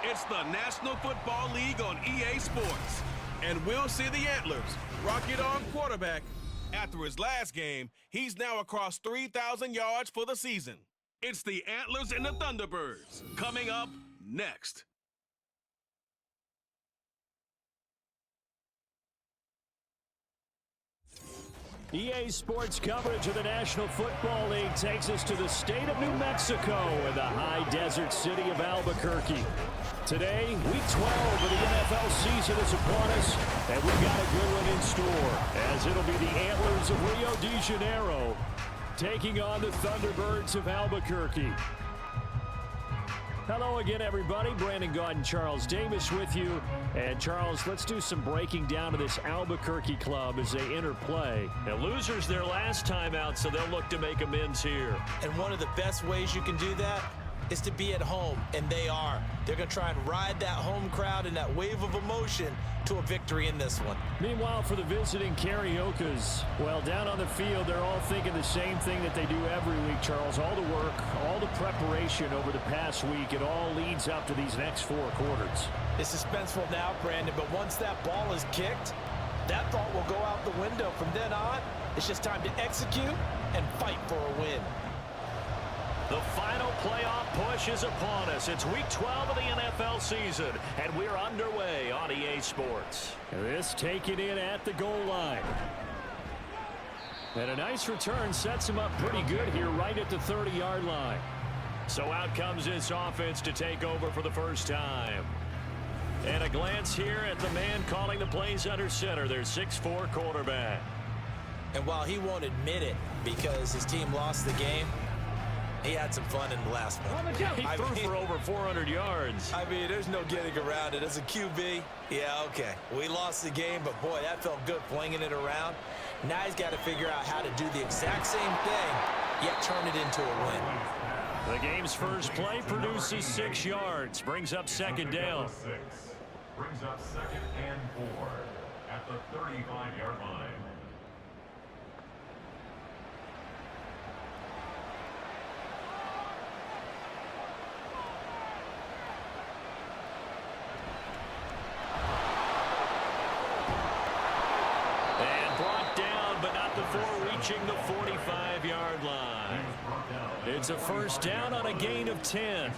It's the National Football League on EA Sports. And we'll see the Antlers rock it on quarterback. After his last game, he's now across 3,000 yards for the season. It's the Antlers and the Thunderbirds coming up next. EA Sports coverage of the National Football League takes us to the state of New Mexico in the high desert city of Albuquerque. Today, week 12 of the NFL season is upon us, and we've got a good one in store, as it'll be the Antlers of Rio de Janiero taking on the Thunderbirds of Albuquerque. Hello again, everybody. Brandon Gaunt and Charles Davis with you. And, Charles, let's do some breaking down of this Albuquerque club as they enter play. Now, losers their last time out, so they'll look to make amends here. And one of the best ways you can do that is to be at home, and they are. They're going to try and ride that home crowd and that wave of emotion to a victory in this one. Meanwhile, for the visiting Cariocas, well, down on the field, they're all thinking the same thing that they do every week, Charles. All the work, all the preparation over the past week, it all leads up to these next 4 quarters. It's suspenseful now, Brandon, but once that ball is kicked, that thought will go out the window. From then on, it's just time to execute and fight for a win. The final playoff push is upon us. It's week 12 of the NFL season, and we're underway on EA Sports. This taken in at the goal line. And a nice return sets him up pretty good here right at the 30-yard line. So out comes this offense to take over for the first time. And a glance here at the man calling the plays under center, their 6'4" quarterback. And while he won't admit it because his team lost the game, he had some fun in the last one. He threw for over 400 yards. I mean, there's no getting around it. As a QB, yeah, okay. We lost the game, but boy, that felt good flinging it around. Now he's got to figure out how to do the exact same thing, yet turn it into a win. The game's first play produces 6 yards, brings up second down. Brings up 2nd and 4 at the 35-yard line. Reaching the 45-yard line. It's a first down on a gain of 10.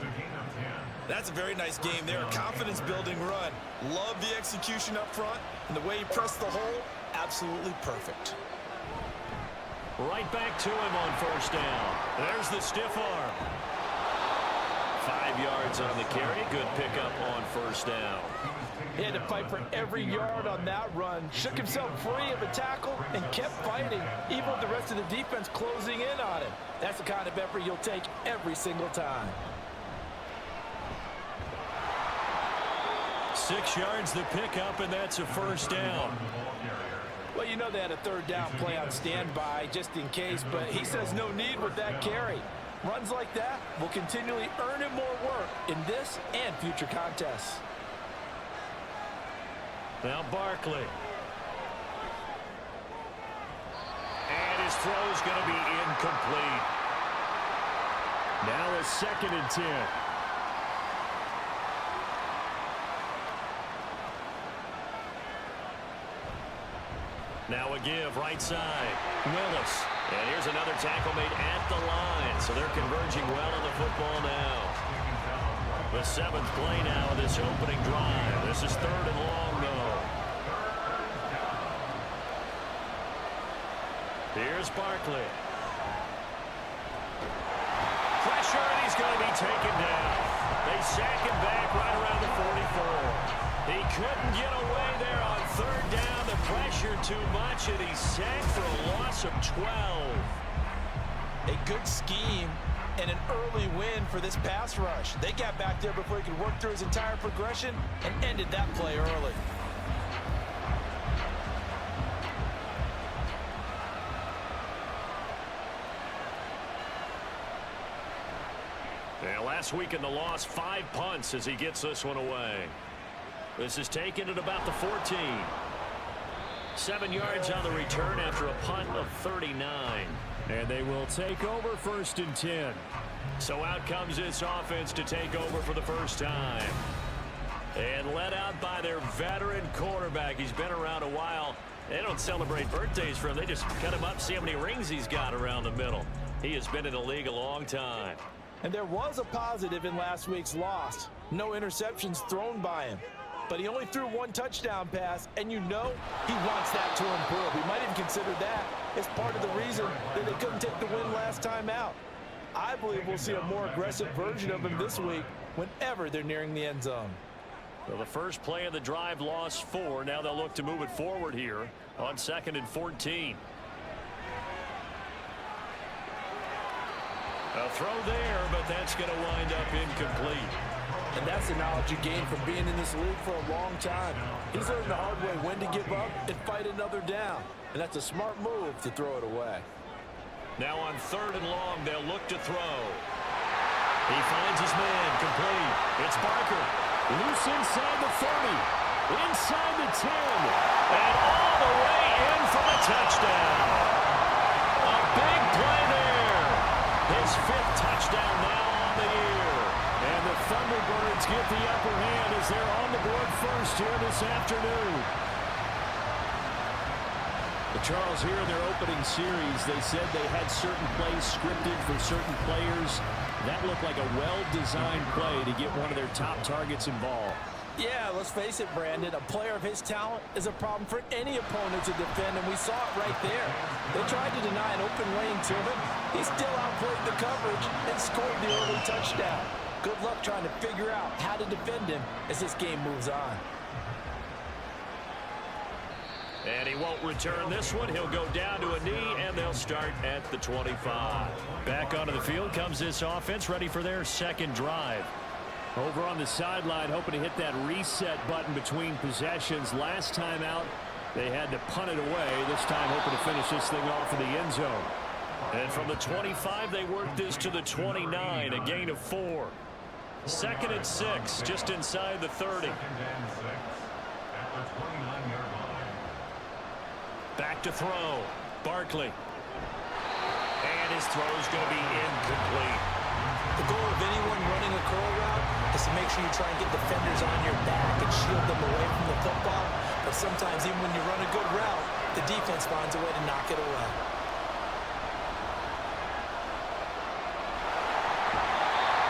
That's a very nice game there. Confidence-building run. Love the execution up front, and the way he pressed the hole, absolutely perfect. Right back to him on first down. There's the stiff arm. 5 yards on the carry. Good pickup on first down. He had to fight for every yard on that run. Shook himself free of a tackle and kept fighting, even with the rest of the defense closing in on him. That's the kind of effort you'll take every single time. 6 yards the pickup, and that's a first down. Well, you know they had a third down play on standby just in case, but he says no need with that carry. Runs like that will continually earn him more work in this and future contests. Now Barkley. And his throw's going to be incomplete. Now a 2nd and 10. Now a give right side. Willis. And here's another tackle made at the line. So they're converging well on the football now. The 7th play now of this opening drive. This is 3rd and long, though. Here's Barkley. Pressure, and he's going to be taken down. They sack him back right around the 44. He couldn't get away there on 3rd down. The pressure too much, and he's sacked for a loss of 12. A good scheme and an early win for this pass rush. They got back there before he could work through his entire progression and ended that play early. Yeah, last week in the loss, 5 punts as he gets this one away. This is taken at about the 14. 7 yards on the return after a punt of 39. And they will take over 1st and 10. So out comes this offense to take over for the first time. And led out by their veteran quarterback. He's been around a while. They don't celebrate birthdays for him. They just cut him up, see how many rings he's got around the middle. He has been in the league a long time. And there was a positive in last week's loss. No interceptions thrown by him. But he only threw one touchdown pass, and you know he wants that to improve. He might even consider that as part of the reason that they couldn't take the win last time out. I believe we'll see a more aggressive version of him this week whenever they're nearing the end zone. Well, the first play of the drive lost 4. Now they'll look to move it forward here on 2nd and 14. A throw there, but that's going to wind up incomplete. And that's the knowledge you gain from being in this league for a long time. He's learned the hard way when to give up and fight another down. And that's a smart move to throw it away. Now on 3rd and long, they'll look to throw. He finds his man, complete. It's Barker. Loose inside the 30. Inside the 10. And all the way in for the touchdown. A big play there. His 5th touchdown now on the year. And the Thunderbirds get the upper hand as they're on the board first here this afternoon. But Charles, here in their opening series, they said they had certain plays scripted for certain players. That looked like a well-designed play to get one of their top targets involved. Yeah, let's face it, Brandon. A player of his talent is a problem for any opponent to defend, and we saw it right there. They tried to deny an open lane to him. He still outplayed the coverage and scored the early touchdown. Good luck trying to figure out how to defend him as this game moves on. And he won't return this one. He'll go down to a knee, and they'll start at the 25. Back onto the field comes this offense, ready for their 2nd drive. Over on the sideline, hoping to hit that reset button between possessions. Last time out, they had to punt it away. This time, hoping to finish this thing off in the end zone. And from the 25, they work this to the 29, a gain of 4. 2nd and 6, just inside the 30. Back to throw. Barkley. And his throw is going to be incomplete. The goal of anyone running a curl route is to make sure you try and get defenders on your back and shield them away from the football. But sometimes even when you run a good route, the defense finds a way to knock it away.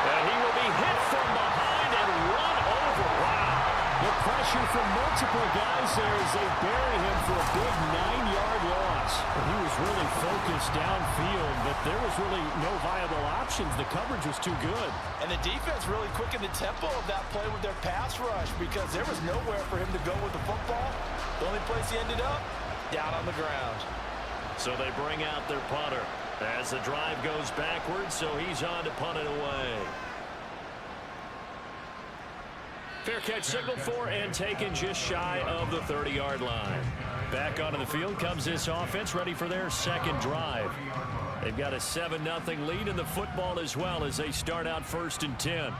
And he will be hit from behind and run over. Wow. The pressure from multiple guys there as they bury him for a big 9-yard loss. He was really focused downfield, but there was really no viable options. The coverage was too good. And the defense really quickened the tempo of that play with their pass rush because there was nowhere for him to go with the football. The only place he ended up, down on the ground. So they bring out their punter as the drive goes backwards, so he's on to punt it away. Fair catch signaled for and taken just shy of the 30-yard line. Back onto the field comes this offense, ready for their 2nd drive. They've got a 7-0 lead in the football as well as they start out 1st and 10.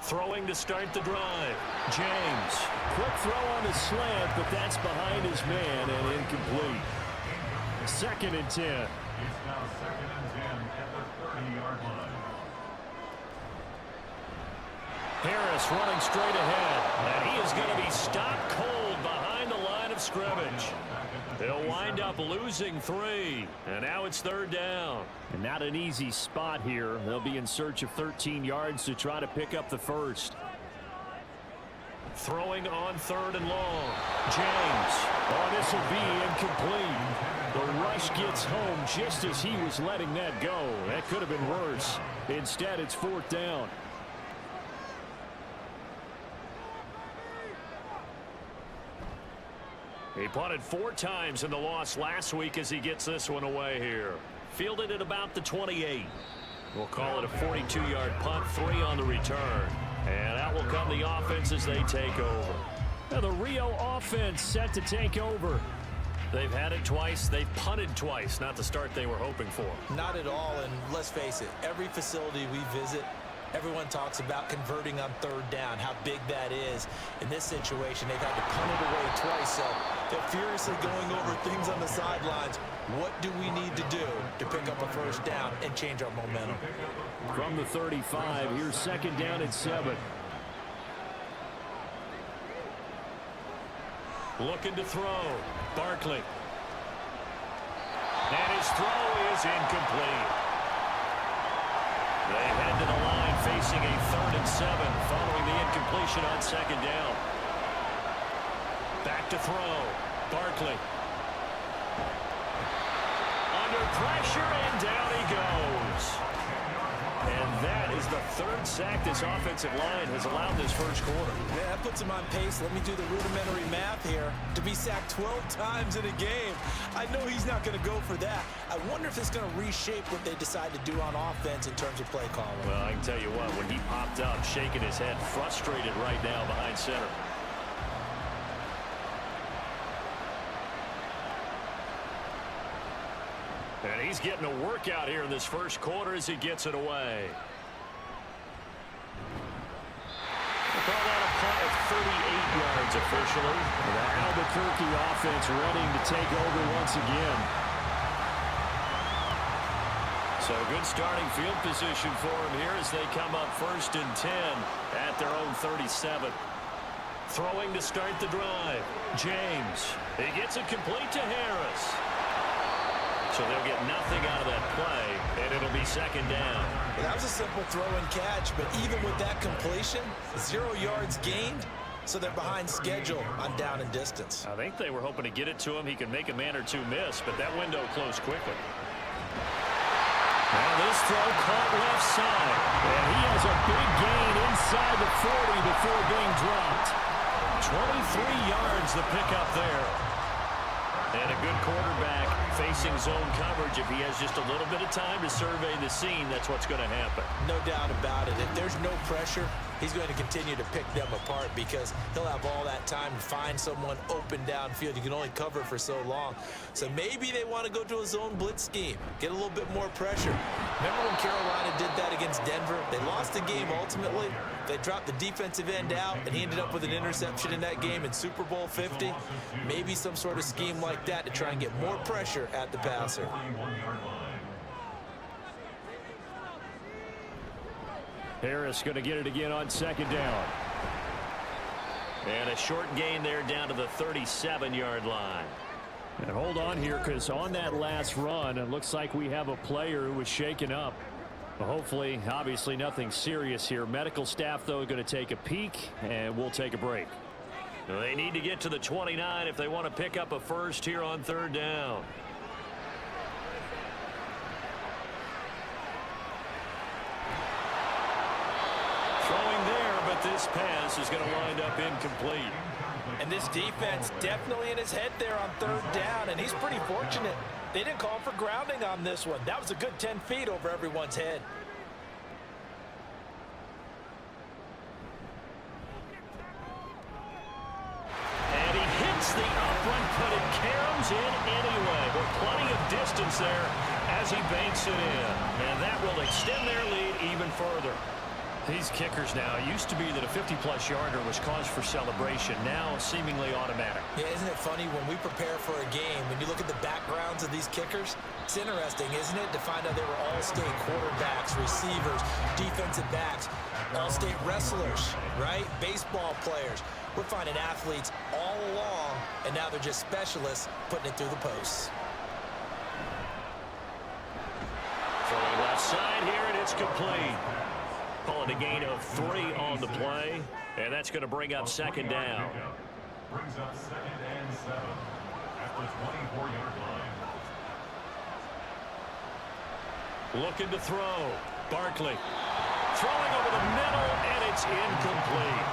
Throwing to start the drive. James. Quick throw on the slant, but that's behind his man and incomplete. 2nd and 10. It's now 2nd and 10 at the 30-yard line. Harris running straight ahead. And he is going to be stopped cold behind the line of scrimmage. They'll wind up losing 3. And now it's 3rd down. And not an easy spot here. They'll be in search of 13 yards to try to pick up the first. Throwing on 3rd and long. James. Oh, this will be incomplete. The rush gets home just as he was letting that go. That could have been worse. Instead, it's 4th down. He punted 4 times in the loss last week as he gets this one away here. Fielded at about the 28. We'll call it a 42-yard punt, 3 on the return. And out will come the offense as they take over. Now the Rio offense set to take over. They've had it twice. They've punted twice. Not the start they were hoping for. Not at all, and let's face it, every facility we visit, everyone talks about converting on 3rd down, how big that is. In this situation. They've had to punt it away twice, so they're furiously going over things on the sidelines. What do we need to do to pick up a first down and change our momentum? From the 35, here's second down and 7. Looking to throw. Barkley. And his throw is incomplete. They head to the line facing a 3rd and 7 following the incompletion on second down. Back to throw. Barkley. Under pressure, and down he goes. And that is the 3rd sack this offensive line has allowed this first quarter. Yeah, that puts him on pace. Let me do the rudimentary math here. To be sacked 12 times in a game, I know he's not going to go for that. I wonder if it's going to reshape what they decide to do on offense in terms of play calling. Well, I can tell you what, when he popped up, shaking his head, frustrated right now behind center. And he's getting a workout here in this first quarter as he gets it away. We'll call that a punt of 38 yards officially. The Albuquerque offense ready to take over once again. So good starting field position for him here as they come up 1st and 10 at their own 37. Throwing to start the drive. James. He gets it complete to Harris. So they'll get nothing out of that play, and it'll be second down. Well, that was a simple throw and catch, but even with that completion, 0 yards gained, so they're behind schedule on down and distance. I think they were hoping to get it to him. He could make a man or two miss, but that window closed quickly. Now this throw caught left side. And he has a big gain inside the 40 before being dropped. 23 yards the pickup there. And a good quarterback facing zone coverage. If he has just a little bit of time to survey the scene, that's what's going to happen. No doubt about it. If there's no pressure, he's going to continue to pick them apart because he'll have all that time to find someone open downfield. You can only cover for so long. So maybe they want to go to a zone blitz scheme, get a little bit more pressure. Remember when Carolina did that against Denver? They lost the game ultimately. They dropped the defensive end out, and he ended up with an interception in that game in Super Bowl 50. Maybe some sort of scheme like that to try and get more pressure at the passer. Harris going to get it again on second down. And a short gain there down to the 37-yard line. And hold on here, because on that last run, it looks like we have a player who was shaken up. Well, hopefully, obviously nothing serious here. Medical staff, though, going to take a peek, and we'll take a break. They need to get to the 29 if they want to pick up a first here on 3rd down. Throwing there, but this pass is going to wind up incomplete. And this defense definitely in his head there on 3rd down, and he's pretty fortunate. They didn't call for grounding on this one. That was a good 10 feet over everyone's head. And he hits the upright, but it caroms in anyway. With plenty of distance there as he banks it in. And that will extend their lead even further. These kickers now, it used to be that a 50-plus yarder was cause for celebration. Now seemingly automatic. Yeah, isn't it funny when we prepare for a game, when you look at the backgrounds of these kickers, it's interesting, isn't it, to find out they were all-state quarterbacks, receivers, defensive backs, all-state wrestlers, right? Baseball players. We're finding athletes all along, and now they're just specialists putting it through the posts. Throwing left side here, and it's complete. Call it a gain of 3 on the play, and that's going to bring up second down. Brings up 2nd and 7 at the 24-yard line. Looking to throw. Barkley. Throwing over the middle, and it's incomplete.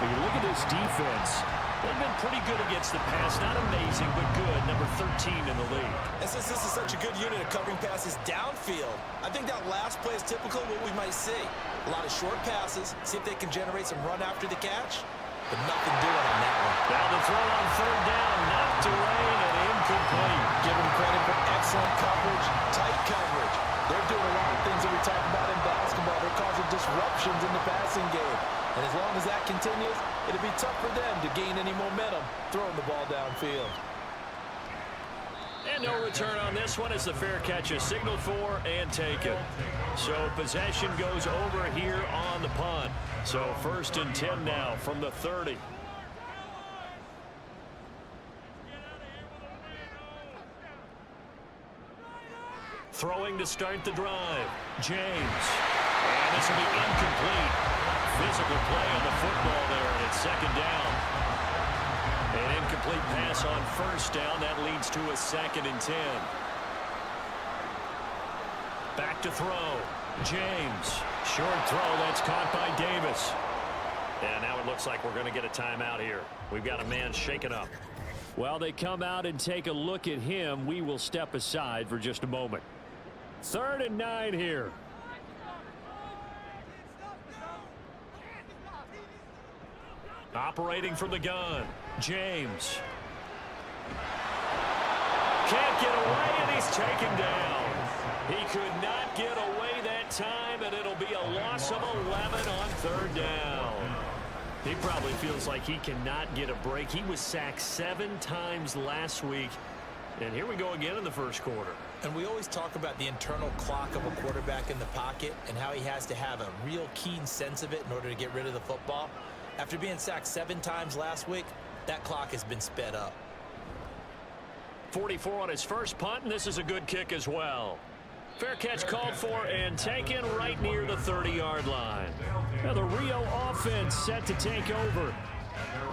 When you look at this defense, they've been pretty good against the pass. Not amazing, but good. Number 13 in the league. And since this is such a good unit of covering passes downfield, I think that last play is typically what we might see. A lot of short passes, see if they can generate some run after the catch, but nothing doing on that one. Now the throw on 3rd down, knocked away and incomplete. Give them credit for excellent coverage, tight coverage. They're doing a lot of things that we talk about in basketball. They're causing disruptions in the passing game. And as long as that continues, it'll be tough for them to gain any momentum throwing the ball downfield. And no return on this one as the fair catch is signaled for and taken. So possession goes over here on the punt. So 1st and 10 now from the 30. Throwing to start the drive. James. And this will be incomplete. Physical play on the football there, and it's 2nd down. An incomplete pass on 1st down. That leads to a 2nd and 10. Back to throw. James. Short throw. That's caught by Davis. And now it looks like we're going to get a timeout here. We've got a man shaken up. Well, they come out and take a look at him. We will step aside for just a moment. 3rd and 9 here. Operating from the gun. James. Can't get away, and he's taken down. He could not get away that time, and it'll be a loss of 11 on 3rd down. He probably feels like he cannot get a break. He was sacked 7 times last week. And here we go again in the 1st quarter. And we always talk about the internal clock of a quarterback in the pocket and how he has to have a real keen sense of it in order to get rid of the football. After being sacked 7 times last week, that clock has been sped up. 44 on his first punt, and this is a good kick as well. Fair catch called for and taken right near the 30-yard line. Now the Rio offense set to take over.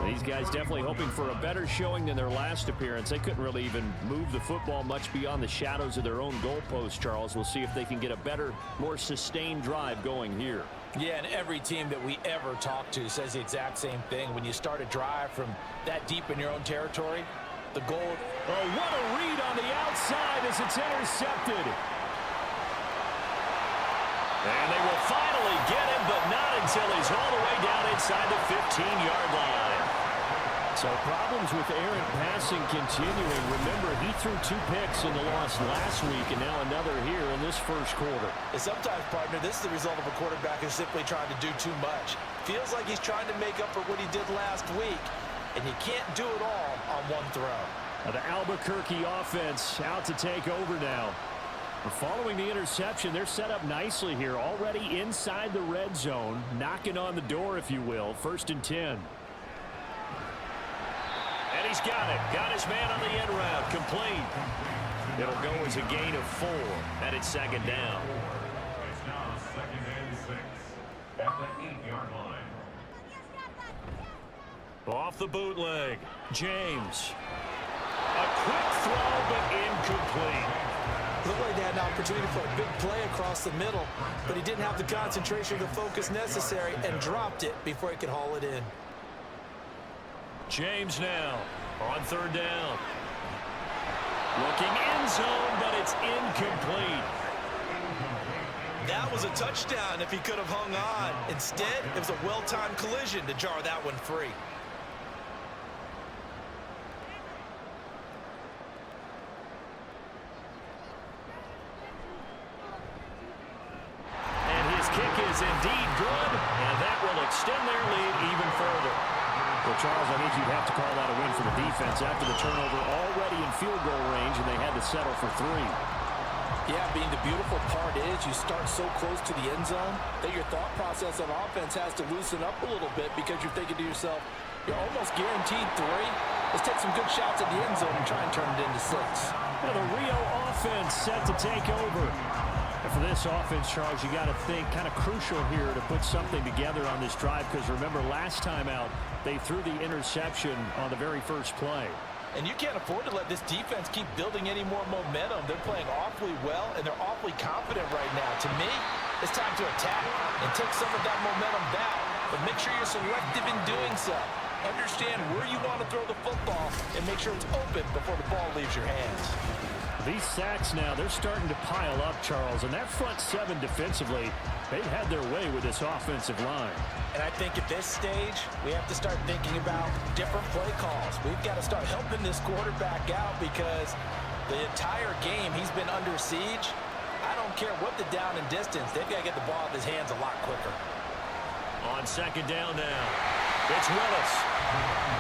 These guys definitely hoping for a better showing than their last appearance. They couldn't really even move the football much beyond the shadows of their own goalpost, Charles. We'll see if they can get a better, more sustained drive going here. Yeah, and every team that we ever talk to says the exact same thing. When you start a drive from that deep in your own territory, the goal... Oh, what a read on the outside as it's intercepted. And they will finally get him, but not until he's all the way down inside the 15-yard line. So problems with errant passing continuing. Remember, he threw 2 picks in the loss last week, and now another here in this 1st quarter. And sometimes, partner, this is the result of a quarterback who's simply trying to do too much. Feels like he's trying to make up for what he did last week, and you can't do it all on one throw. The Albuquerque offense out to take over now. Following the interception, they're set up nicely here, already inside the red zone, knocking on the door, if you will. 1st and 10. And he's got it. Got his man on the end route. Complete. It'll go as a gain of 4, and it's 2nd down. It's now 2nd and 6 at the 8-yard line. Off the bootleg. James. A quick throw, but incomplete. Looked like they had an opportunity for a big play across the middle, but he didn't have the concentration or the focus necessary and dropped it before he could haul it in. James now on 3rd down. Looking end zone, but it's incomplete. That was a touchdown if he could have hung on. Instead, it was a well-timed collision to jar that one free. Is indeed good, and that will extend their lead even further. Well, Charles, I think you'd have to call that a win for the defense after the turnover already in field goal range, and they had to settle for 3. Yeah, being the beautiful part is you start so close to the end zone that your thought process on offense has to loosen up a little bit because you're thinking to yourself, you're almost guaranteed 3. Let's take some good shots at the end zone and try and turn it into 6. Now the Rio offense set to take over. And for this offense, Charles, you got to think kind of crucial here to put something together on this drive because remember last time out they threw the interception on the very first play. And you can't afford to let this defense keep building any more momentum. They're playing awfully well, and they're awfully confident right now. To me, it's time to attack and take some of that momentum back, but make sure you're selective in doing so. Understand where you want to throw the football and make sure it's open before the ball leaves your hands. These sacks now, they're starting to pile up, Charles, and that front 7 defensively, they've had their way with this offensive line. And I think at this stage, we have to start thinking about different play calls. We've got to start helping this quarterback out because the entire game he's been under siege. I don't care what the down and distance, they've got to get the ball in his hands a lot quicker. On second down now, it's Willis.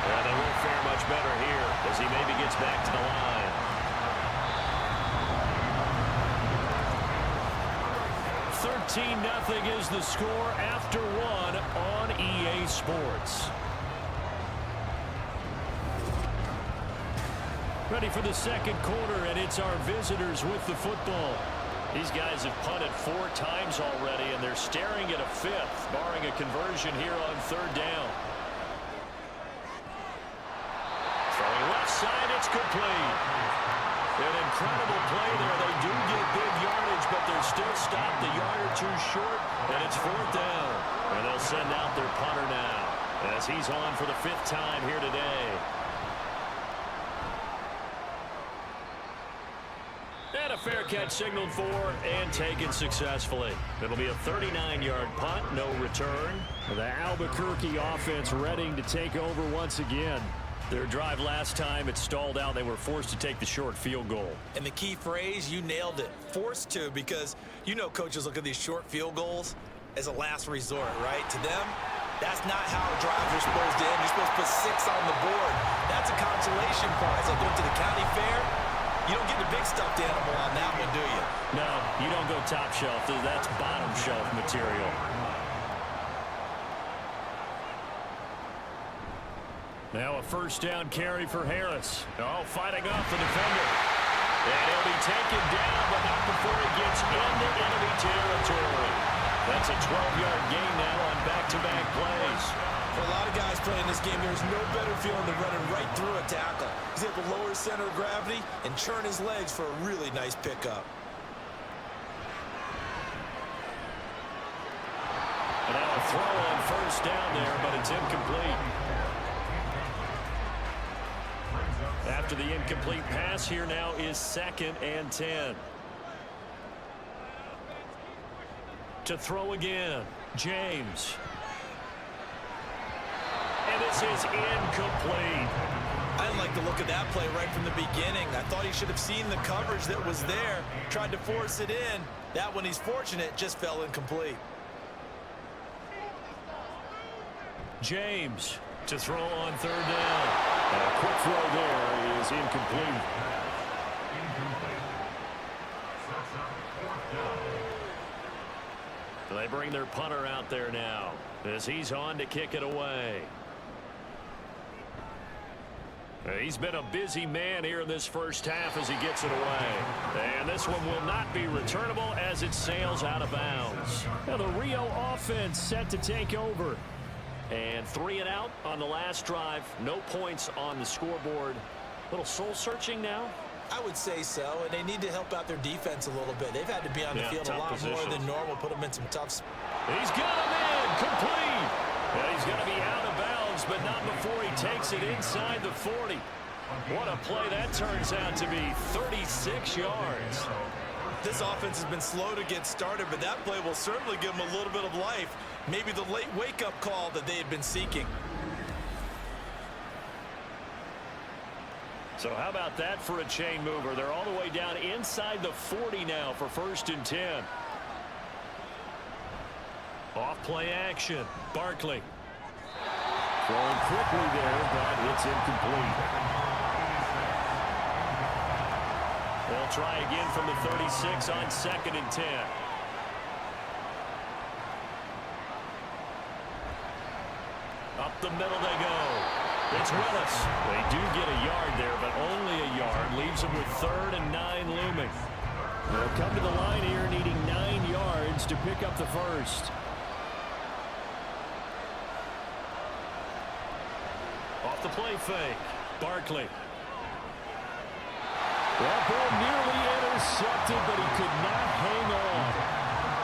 And they won't fare much better here as he maybe gets back to the line. 13-0 is the score after one on EA Sports. Ready for the second quarter, and it's our visitors with the football. These guys have punted 4 times already, and they're staring at a 5th, barring a conversion here on third down. Throwing left side, it's complete. An incredible play there. They do get big yardage, but they're still stopped a yard or two short, and it's 4th down. And they'll send out their punter now as he's on for the 5th time here today. And a fair catch signaled for and taken successfully. It'll be a 39-yard punt, no return. The Albuquerque offense readying to take over once again. Their drive last time, it stalled out. They were forced to take the short field goal. And the key phrase, you nailed it, forced to, because you know coaches look at these short field goals as a last resort, right? To them, that's not how drives are supposed to end. You're supposed to put 6 on the board. That's a consolation prize. Like going to the county fair, you don't get the big stuffed animal on that one, do you? No, you don't go top shelf. That's bottom shelf material. Now a first down carry for Harris. Oh, fighting off the defender. And he'll be taken down, but not before he gets into enemy territory. That's a 12-yard gain now on back-to-back plays. For a lot of guys playing this game, there's no better feeling than running right through a tackle. He's able to lower his center of gravity and churn his legs for a really nice pickup. And now a throw on first down there, but it's incomplete. After the incomplete pass, here now is 2nd and 10. To throw again, James. And this is incomplete. I didn't like the look of that play right from the beginning. I thought he should have seen the coverage that was there, tried to force it in. That one, he's fortunate, just fell incomplete. James to throw on third down. A quick throw there is incomplete. They bring their punter out there now as he's on to kick it away. He's been a busy man here in this first half as he gets it away. And this one will not be returnable as it sails out of bounds. Now the Rio offense set to take over. And 3 and out on the last drive. No points on the scoreboard. Little soul-searching now. I would say so, and they need to help out their defense a little bit. They've had to be on the field a lot more than normal, put them in some tough spots. He's got him in, complete. And he's going to be out of bounds, but not before he takes it inside the 40. What a play that turns out to be, 36 yards. This offense has been slow to get started, but that play will certainly give them a little bit of life. Maybe the late wake-up call that they had been seeking. So how about that for a chain mover? They're all the way down inside the 40 now for 1st and 10. Off play action. Barkley. Throwing quickly there, but it's incomplete. They'll try again from the 36 on 2nd and 10. Up the middle they go. It's Willis. They do get a yard there, but only a yard. Leaves them with 3rd and 9 looming. They'll come to the line here needing 9 yards to pick up the first. Off the play fake. Barkley. That ball nearly intercepted, but he could not hang on.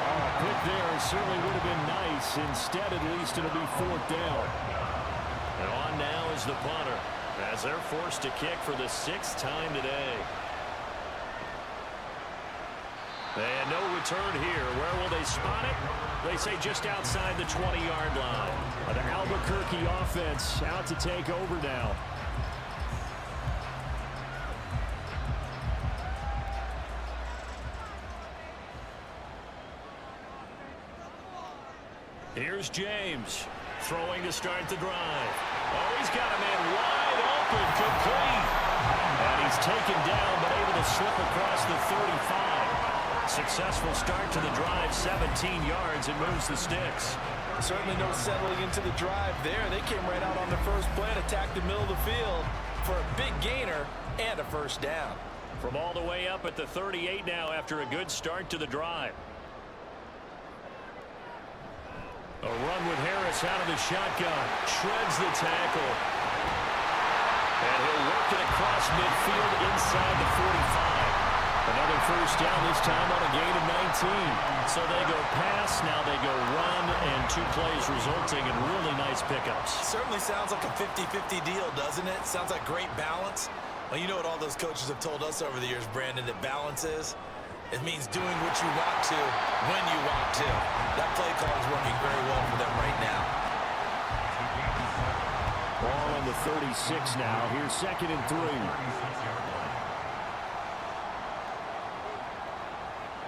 Oh, a pick there certainly would have been nice. Instead, at least it'll be 4th down. And on now is the punter as they're forced to kick for the 6th time today. And no return here. Where will they spot it? They say just outside the 20-yard line. The Albuquerque offense out to take over now. Here's James throwing to start the drive. Oh, he's got a man wide open, complete. And he's taken down, but able to slip across the 35. Successful start to the drive, 17 yards, and moves the sticks. Certainly no settling into the drive there. They came right out on the first play and attacked the middle of the field for a big gainer and a first down. From all the way up at the 38 now after a good start to the drive. A run with Harris out of the shotgun. Shreds the tackle. And he'll work it across midfield inside the 45. Another first down, this time on a gain of 19. So they go pass, now they go run, and 2 plays resulting in really nice pickups. Certainly sounds like a 50-50 deal, doesn't it? Sounds like great balance. Well, you know what all those coaches have told us over the years, Brandon, that balance is? It means doing what you want to, when you want to. That play call is working very well for them right now. Ball on the 36 now. Here's 2nd and 3.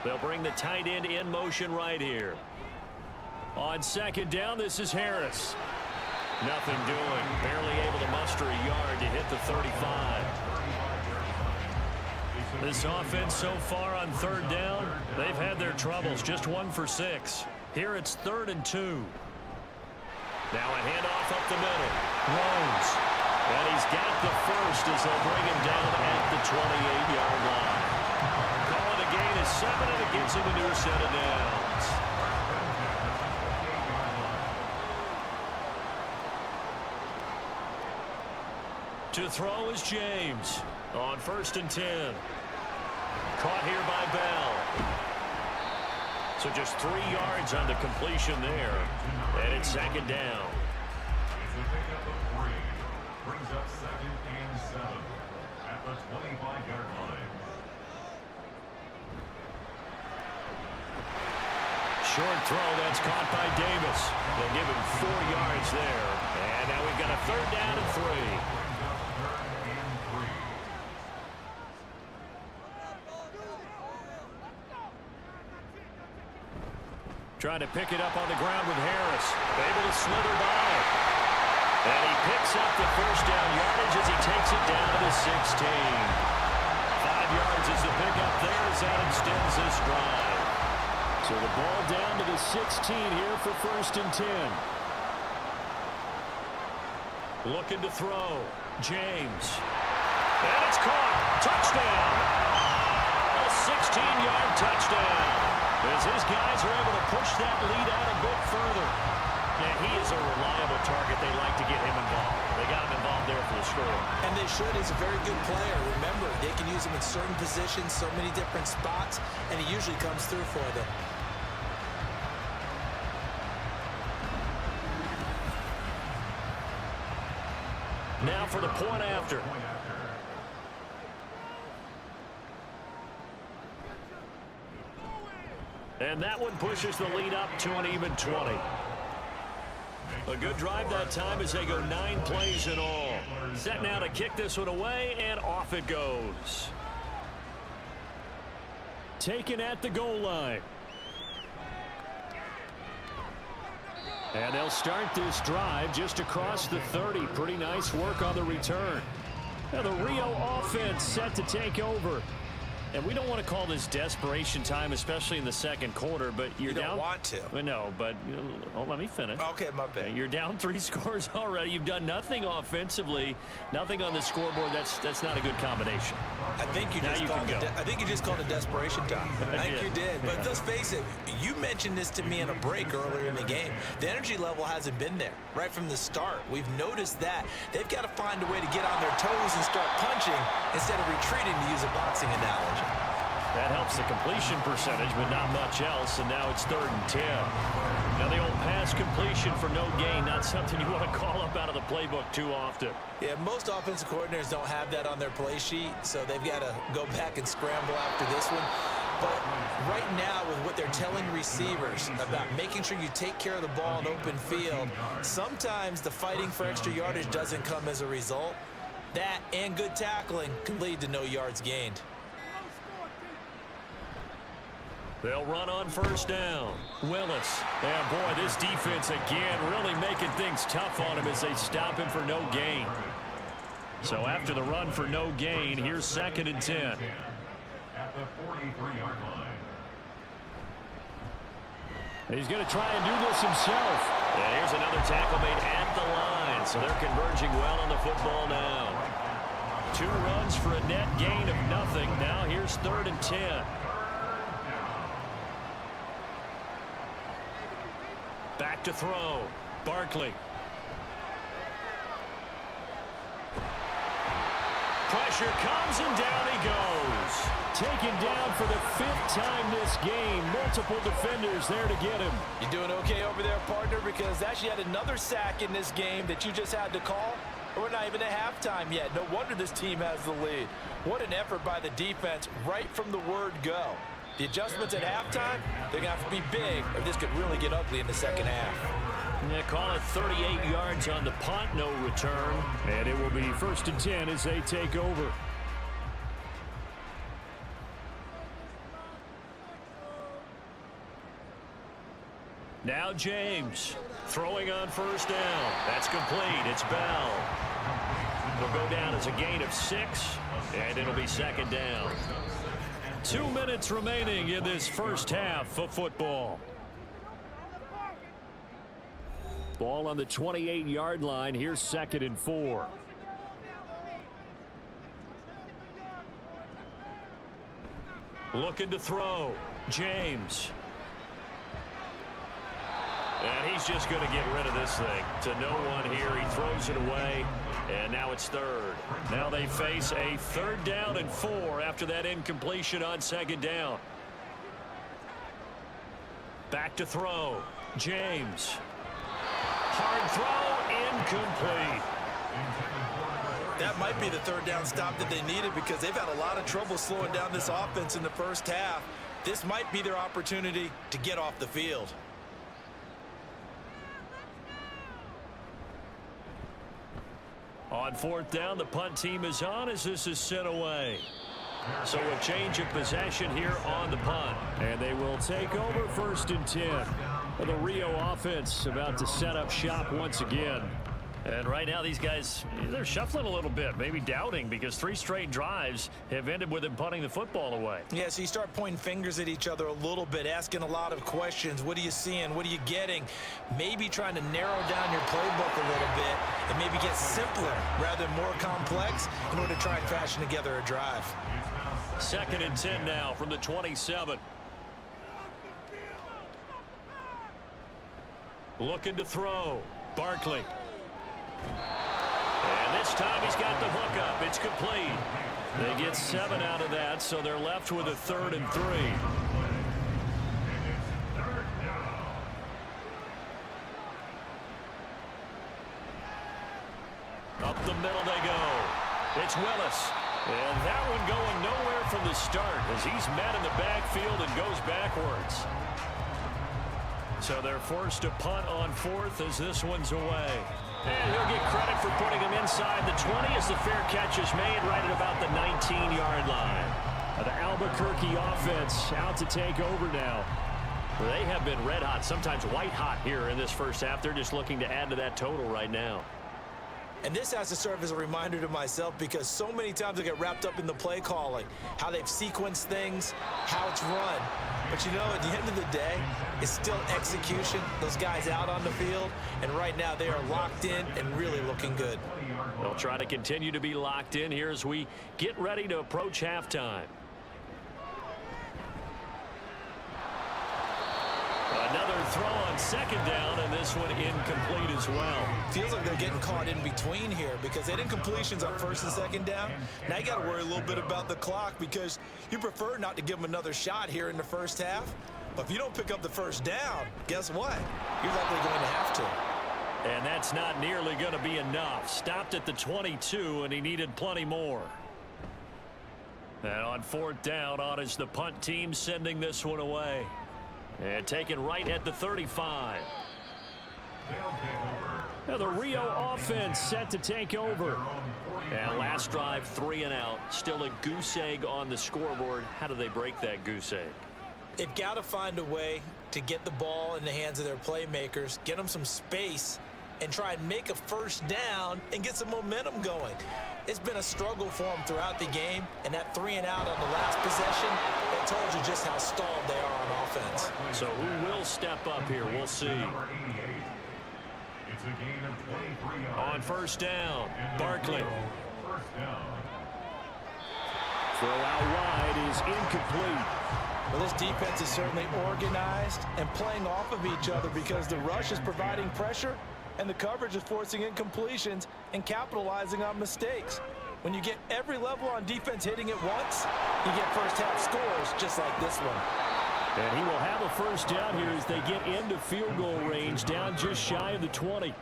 They'll bring the tight end in motion right here. On 2nd down, this is Harris. Nothing doing. Barely able to muster a yard to hit the 35. This offense so far on 3rd down, they've had their troubles. Just 1 for 6. Here it's 3rd and 2. Now a handoff up the middle. Rose. And he's got the first as they'll bring him down at the 28-yard line. Call it a gain of 7, and it gives him a new set of downs. To throw is James on 1st and 10. Caught here by Bell. So just 3 yards on the completion there. And it's 2nd down. It's a pickup of 3. Brings up 2nd and 7 at the 25-yard line. Short throw, that's caught by Davis. They'll give him 4 yards there. And now we've got a 3rd down and 3. Trying to pick it up on the ground with Harris. Able to slither by. And he picks up the first down yardage as he takes it down to the 16. 5 yards is the pickup there as that extends this drive. So the ball down to the 16 here for 1st and 10. Looking to throw. James. And it's caught. Touchdown. A 16-yard touchdown. As his guys are able to push that lead out a bit further. And he is a reliable target. They like to get him involved. They got him involved there for the score. And they should. He's a very good player. Remember, they can use him in certain positions, so many different spots, and he usually comes through for them. Now for the point after. And that one pushes the lead up to an even 20. A good drive that time as they go 9 plays in all. Set now to kick this one away, and off it goes. Taken at the goal line. And they'll start this drive just across the 30. Pretty nice work on the return. Now the Rio offense set to take over. And we don't want to call this desperation time, especially in the 2nd quarter, but you're down. You don't want to. No, but let me finish. Okay, my bad. You're down 3 scores already. You've done nothing offensively, nothing on the scoreboard. That's not a good combination. I think you just called it desperation time. I think you did. But let's face it, you mentioned this to me in a break earlier in the game. The energy level hasn't been there right from the start. We've noticed that. They've got to find a way to get on their toes and start punching instead of retreating, to use a boxing analogy. That helps the completion percentage, but not much else, and now it's 3rd and 10. Now the old pass completion for no gain, not something you want to call up out of the playbook too often. Yeah, most offensive coordinators don't have that on their play sheet, so they've got to go back and scramble after this one. But right now, with what they're telling receivers about making sure you take care of the ball in open field, sometimes the fighting for extra yardage doesn't come as a result. That and good tackling can lead to no yards gained. They'll run on first down. Willis. And boy, this defense again really making things tough on him as they stop him for no gain. So after the run for no gain, here's 2nd and 10. At the 43-yard line. He's going to try and do this himself. And here's another tackle made at the line. So they're converging well on the football now. 2 runs for a net gain of nothing. Now here's 3rd and 10. Back to throw. Barkley. Pressure comes and down he goes. Taken down for the 5th time this game. Multiple defenders there to get him. You doing okay over there, partner? Because that's yet another sack in this game that you just had to call. We're not even at halftime yet. No wonder this team has the lead. What an effort by the defense right from the word go. The adjustments at halftime, they're going to have to be big or this could really get ugly in the second half. Yeah, call it 38 yards on the punt, no return. And it will be 1st and 10 as they take over. Now James throwing on first down. That's complete. It's Bell. Will go down as a gain of 6, and it'll be 2nd down. 2 minutes remaining in this first half of football. Ball on the 28-yard line. Here's 2nd and 4. Looking to throw. James. And he's just going to get rid of this thing. To no one here. He throws it away. And now it's 3rd. Now they face a 3rd down and 4 after that incompletion on 2nd down. Back to throw. James. Hard throw. Incomplete. That might be the 3rd down stop that they needed because they've had a lot of trouble slowing down this offense in the first half. This might be their opportunity to get off the field. On 4th down, the punt team is on as this is sent away. So a change of possession here on the punt. And they will take over 1st and 10. The Rio offense about to set up shop once again. And right now these guys, they're shuffling a little bit, maybe doubting because 3 straight drives have ended with them punting the football away. Yeah, so you start pointing fingers at each other a little bit, asking a lot of questions. What are you seeing? What are you getting? Maybe trying to narrow down your playbook a little bit and maybe get simpler rather than more complex in order to try and fashion together a drive. 2nd and 10 now from the 27. Looking to throw. Barkley. And this time he's got the hook up. It's complete. They get 7 out of that, so they're left with a 3rd and 3. Up the middle they go. It's Willis. And that one going nowhere from the start as he's met in the backfield and goes backwards. So they're forced to punt on 4th as this one's away. And he'll get credit for putting him inside the 20 as the fair catch is made right at about the 19-yard line. The Albuquerque offense out to take over now. They have been red hot, sometimes white hot here in this first half. They're just looking to add to that total right now. And this has to serve as a reminder to myself because so many times I get wrapped up in the play calling, how they've sequenced things, how it's run. But you know, at the end of the day, it's still execution. Those guys out on the field, and right now they are locked in and really looking good. They'll try to continue to be locked in here as we get ready to approach halftime. Another throw on 2nd down, and this one incomplete as well. Feels like they're getting caught in between here because they had incompletions on 1st and 2nd down. Now you got to worry a little bit about the clock because you prefer not to give them another shot here in the first half. But if you don't pick up the 1st down, guess what? You're likely going to have to. And that's not nearly going to be enough. Stopped at the 22, and he needed plenty more. And on 4th down, on is the punt team sending this one away. And taken right at the 35. Now the Rio offense set to take over. And last drive, 3 and out. Still a goose egg on the scoreboard. How do they break that goose egg? They've got to find a way to get the ball in the hands of their playmakers, get them some space, and try and make a first down and get some momentum going. It's been a struggle for them throughout the game, and that 3-and-out on the last possession, that told you just how stalled they are on offense. So who will step up here? We'll see. It's a gain of 23 yards. On first down, Barkley. First down. Throw out wide is incomplete. Well, this defense is certainly organized and playing off of each other because the rush is providing pressure and the coverage is forcing incompletions and capitalizing on mistakes. When you get every level on defense hitting it once, you get first-half scores just like this one. And he will have a first down here as they get into field goal range, down just shy of the 20.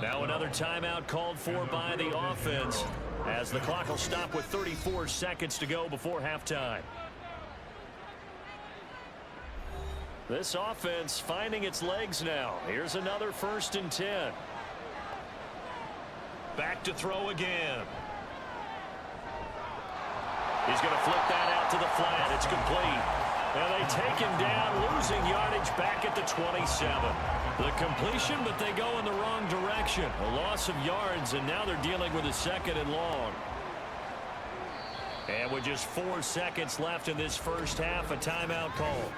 Now another timeout called for by the offense as the clock will stop with 34 seconds to go before halftime. This offense finding its legs now. Here's another 1st and 10. Back to throw again. He's going to flip that out to the flat. It's complete. And they take him down, losing yardage back at the 27. The completion, but they go in the wrong direction. A loss of yards, and now they're dealing with a 2nd and long. And with just 4 seconds left in this first half, a timeout call.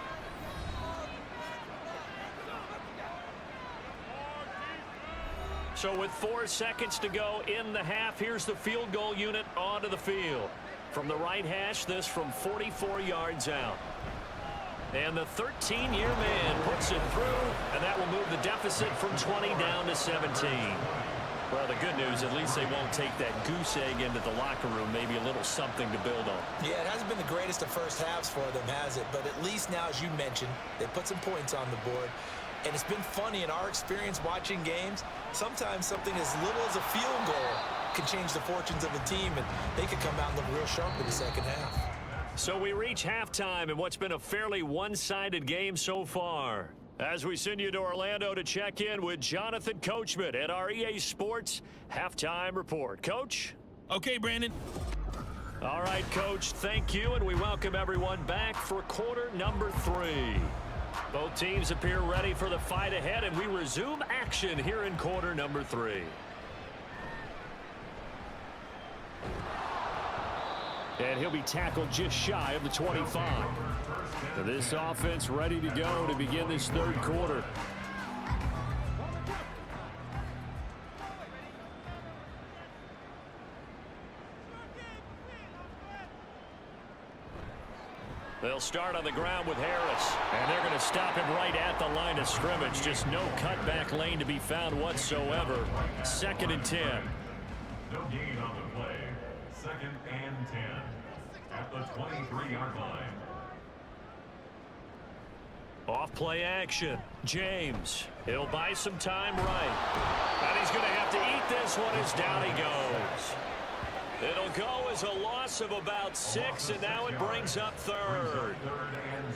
So with 4 seconds to go in the half, here's the field goal unit onto the field. From the right hash, this from 44 yards out. And the 13-year man puts it through, and that will move the deficit from 20 down to 17. Well, the good news, at least they won't take that goose egg into the locker room. Maybe a little something to build on. Yeah, it hasn't been the greatest of first halves for them, has it? But at least now, as you mentioned, they put some points on the board. And it's been funny in our experience watching games. Sometimes something as little as a field goal can change the fortunes of a team, and they could come out and look real sharp in the second half. So we reach halftime in what's been a fairly one-sided game so far. As we send you to Orlando to check in with Jonathan Coachman at our EA Sports Halftime Report. Coach? Okay, Brandon. All right, Coach, thank you, and we welcome everyone back for quarter number 3. Both teams appear ready for the fight ahead, and we resume action here in quarter number 3. And he'll be tackled just shy of the 25. This offense ready to go to begin this third quarter. They'll start on the ground with Harris, and they're going to stop him right at the line of scrimmage. Just no cutback lane to be found whatsoever. 2nd and 10. No gain on the play. 2nd and 10 at the 23-yard line. Off play action. James. He'll buy some time right. And he's going to have to eat this one as down he goes. It'll go as a loss of about 6, and now it brings up 3rd.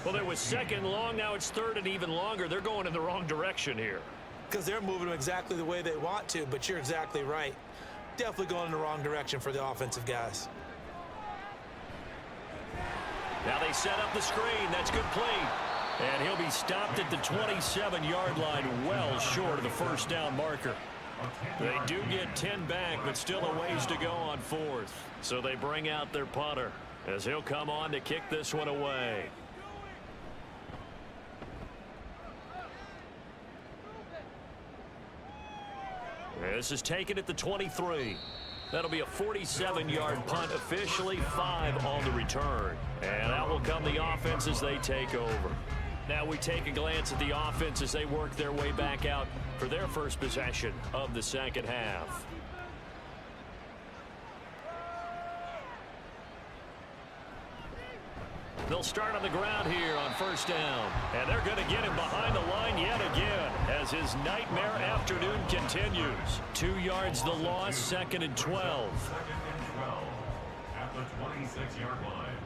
Well, it was 2nd long, now it's 3rd and even longer. They're going in the wrong direction here. Because they're moving them exactly the way they want to, but you're exactly right. Definitely going in the wrong direction for the offensive guys. Now they set up the screen. That's complete. And he'll be stopped at the 27-yard line, well short of the first down marker. They do get 10 back, but still a ways to go on 4th. So they bring out their punter as he'll come on to kick this one away. This is taken at the 23. That'll be a 47-yard punt, officially 5 on the return. And out will come the offense as they take over. Now we take a glance at the offense as they work their way back out for their first possession of the second half. They'll start on the ground here on first down. And they're going to get him behind the line yet again as his nightmare afternoon continues. 2 yards the loss, 2nd and 12. 2nd and 12 at the 26-yard line.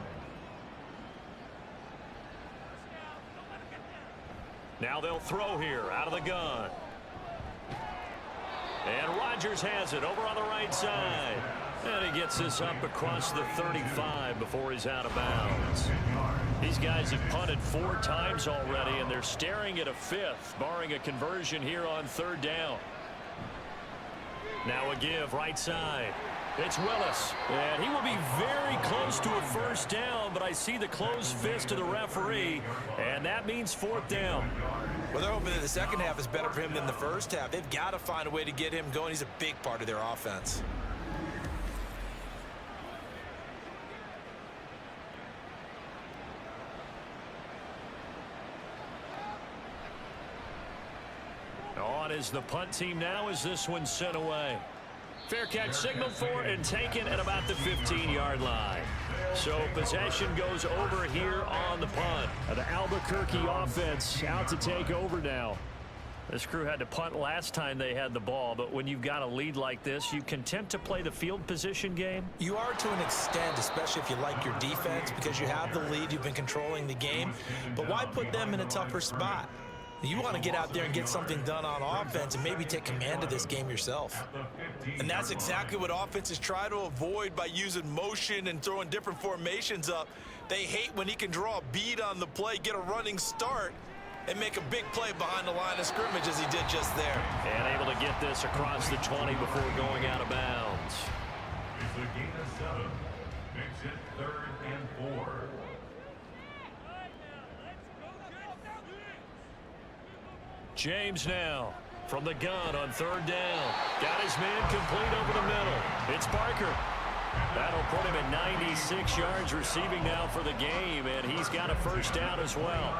Now they'll throw here out of the gun. And Rodgers has it over on the right side. And he gets this up across the 35 before he's out of bounds. These guys have punted 4 times already, and they're staring at a 5th, barring a conversion here on 3rd down. Now a give right side. It's Willis, and he will be very close to a 1st down, but I see the closed fist of the referee, and that means 4th down. Well, they're hoping that the second half is better for him than the first half. They've got to find a way to get him going. He's a big part of their offense. On is the punt team now as this one's sent away. Fair catch signaled for and taken at about the 15-yard line. So possession goes over here on the punt. The Albuquerque offense out to take over now. This crew had to punt last time they had the ball, but when you've got a lead like this, you content to play the field position game? You are to an extent, especially if you like your defense, because you have the lead, you've been controlling the game. But why put them in a tougher spot? You want to get out there and get something done on offense and maybe take command of this game yourself. And that's exactly what offenses try to avoid by using motion and throwing different formations up. They hate when he can draw a bead on the play, get a running start, and make a big play behind the line of scrimmage as he did just there. And able to get this across the 20 before going out of bounds. It's a gain of 7. Makes it 3rd and 4. James now from the gun on 3rd down. Got his man complete over the middle. It's Parker. That'll put him at 96 yards receiving now for the game, and he's got a 1st down as well.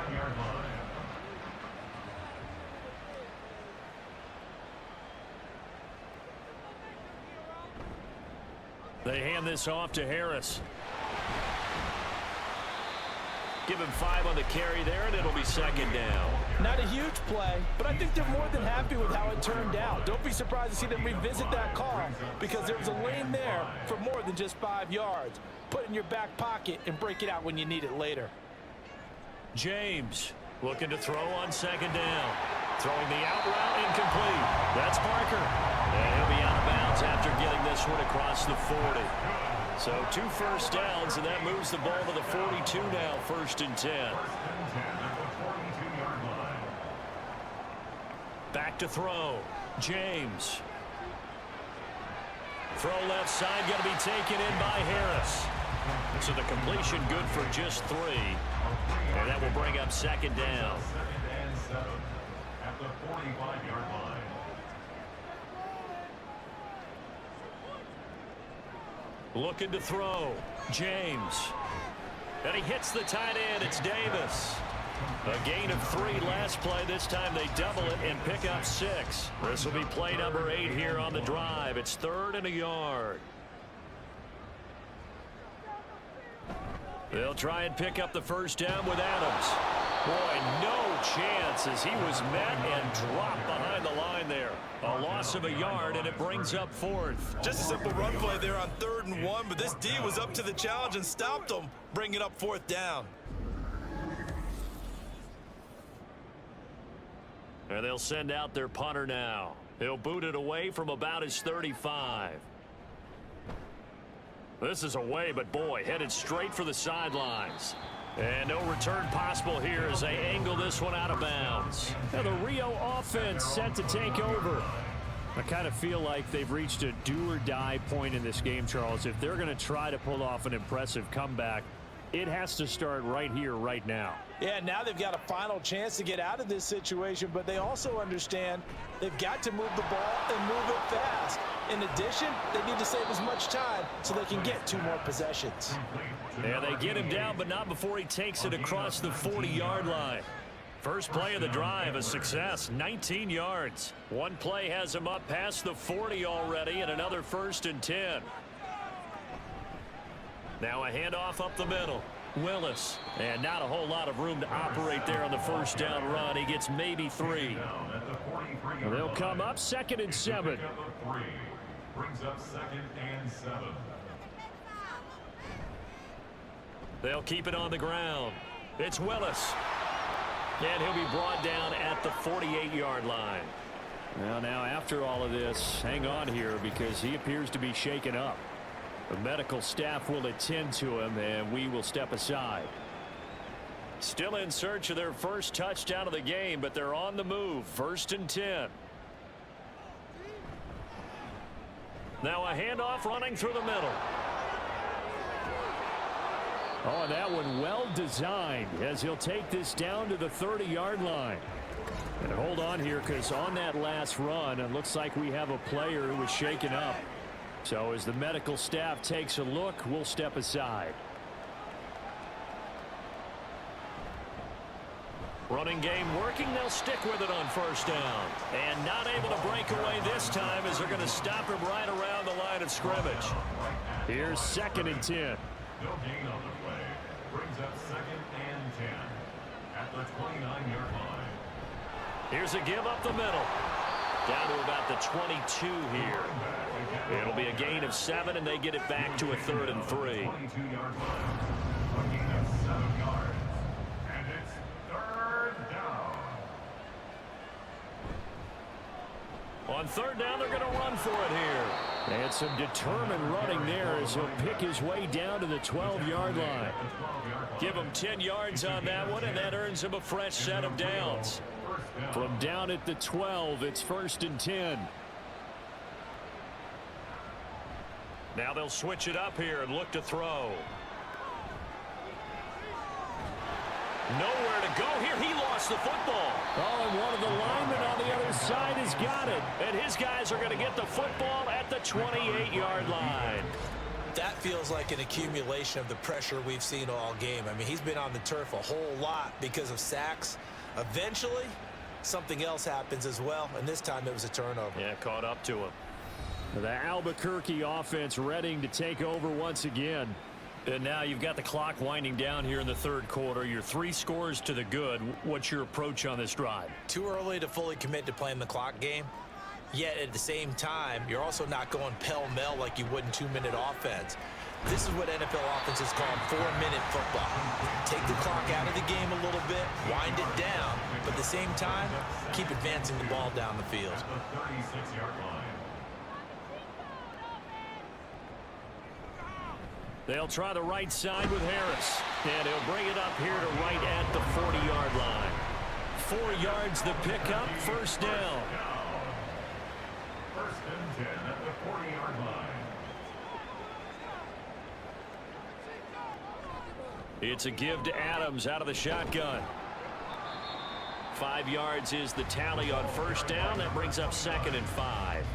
They hand this off to Harris. Give him 5 on the carry there, and it'll be 2nd down. Not a huge play, but I think they're more than happy with how it turned out. Don't be surprised to see them revisit that call because there was a lane there for more than just 5 yards. Put it in your back pocket and break it out when you need it later. James looking to throw on 2nd down. Throwing the out route incomplete. That's Parker. And he'll be out of bounds after getting this one across the 40. So 2 1st downs, and that moves the ball to the 42 now, 1st and 10. Back to throw. James. Throw left side, going to be taken in by Harris. So the completion good for just 3. And that will bring up 2nd down. 2nd and 7 at the 45-yard line. Looking to throw. James. And he hits the tight end. It's Davis. A gain of 3 last play. This time they double it and pick up 6. This will be play number 8 here on the drive. It's 3rd and a yard. They'll try and pick up the 1st down with Adams. Boy, no chance as he was met and dropped behind the line there. A loss of a yard, and it brings up 4th. Just a simple run play there on 3rd and 1, but this D was up to the challenge and stopped them, bringing up 4th down. And they'll send out their punter now. He'll boot it away from about his 35. This is away, but boy, headed straight for the sidelines. And no return possible here as they angle this one out of bounds. Now the Rio offense set to take over. I kind of feel like they've reached a do-or-die point in this game, Charles. If they're going to try to pull off an impressive comeback, it has to start right here, right now. Yeah, now they've got a final chance to get out of this situation, but they also understand they've got to move the ball and move it fast. In addition, they need to save as much time so they can get 2 more possessions. Yeah, they get him down, but not before he takes it across the 40-yard line. First play of the drive, a success, 19 yards. One play has him up past the 40 already, and another 1st and 10. Now a handoff up the middle. Willis. And not a whole lot of room to operate there on the 1st down run. He gets maybe 3. They'll come up 2nd and 7. Brings up 2nd and 7. They'll keep it on the ground. It's Willis. And he'll be brought down at the 48-yard line. Well, now after all of this, hang on here because he appears to be shaken up. The medical staff will attend to him, and we will step aside. Still in search of their first touchdown of the game, but they're on the move. 1st and 10. Now a handoff running through the middle. Oh, and that one well designed as he'll take this down to the 30-yard line. And hold on here, because on that last run, it looks like we have a player who was shaken up. So as the medical staff takes a look, we'll step aside. Running game working. They'll stick with it on 1st down. And not able to break away this time as they're going to stop him right around the line of scrimmage. Here's 2nd and 10. No gain on the play. Brings up 2nd and 10 at the 29-yard line. Here's a give up the middle. Down to about the 22 here. It'll be a gain of 7, and they get it back to a 3rd and 3. 22-yard line. A gain of 7 yards. And it's 3rd down. On 3rd down, they're going to run for it here. And some determined running there as he'll pick his way down to the 12-yard line. Give him 10 yards on that one, and that earns him a fresh set of downs. From down at the 12, it's 1st and 10. Now they'll switch it up here and look to throw. Nowhere to go here. He lost the football. Oh, and one of the linemen on the other side has got it. And his guys are going to get the football at the 28-yard line. That feels like an accumulation of the pressure we've seen all game. I mean, he's been on the turf a whole lot because of sacks. Eventually, something else happens as well, and this time it was a turnover. Yeah, caught up to him. The Albuquerque offense ready to take over once again. And now you've got the clock winding down here in the 3rd quarter. You're 3 scores to the good. What's your approach on this drive? Too early to fully commit to playing the clock game. Yet at the same time, you're also not going pell-mell like you would in 2-minute offense. This is what NFL offenses call 4-minute football. Take the clock out of the game a little bit, wind it down, but at the same time, keep advancing the ball down the field. At the 36-yard line. They'll try the right side with Harris. And he'll bring it up here to right at the 40-yard line. 4 yards the pickup, 1st down. 1st and 10 at the 40-yard line. It's a give to Adams out of the shotgun. 5 yards is the tally on 1st down. That brings up 2nd and 5.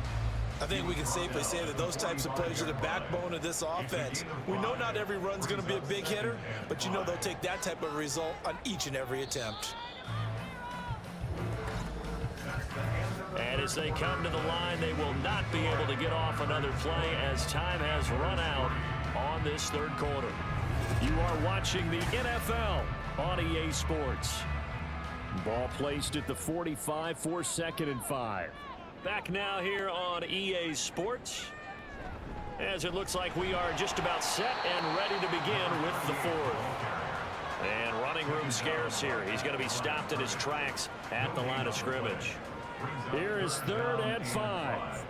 I think we can safely say that those types of plays are the backbone of this offense. We know not every run's going to be a big hitter, but you know they'll take that type of result on each and every attempt. And as they come to the line, they will not be able to get off another play as time has run out on this 3rd quarter. You are watching the NFL on EA Sports. Ball placed at the 45 for 2nd and 5. Back now here on EA Sports, as it looks like we are just about set and ready to begin with the 4th. And running room scarce here. He's going to be stopped in his tracks at the line of scrimmage. Here is 3rd and 5.